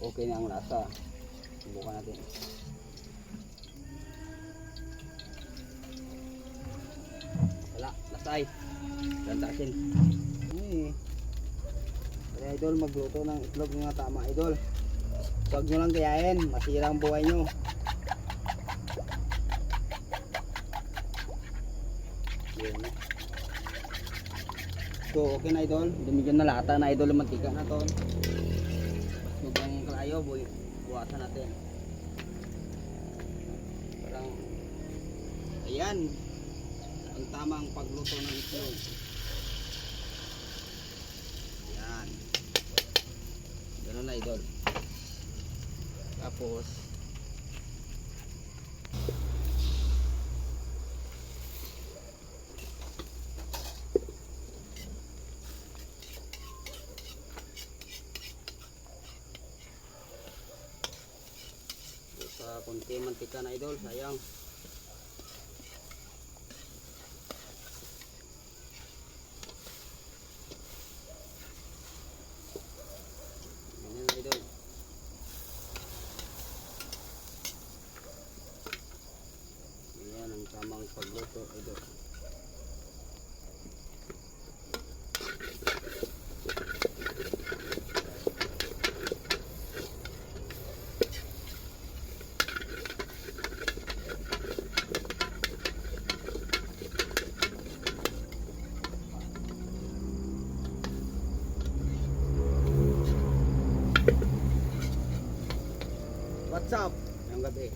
okay na ang lasa. Subukan natin. Wala, lasay. Lantasin. Kaya idol, magluto ng itlog nga tama idol. Huwag nyo lang kayain, masira ang buhay nyo. Yan. So okay na idol, dumigyan na lata na idol, mantika na to. Huwag ang kalayo, buwasan natin. Parang, ayan, ang tamang pagluto ng itlog. Ayan. Ganun na idol. Tapos sa konti mantika na idol, sayang. Ganyan na idol. Ayan ang tamang pagluto idol. What's up? Ngayong gabi.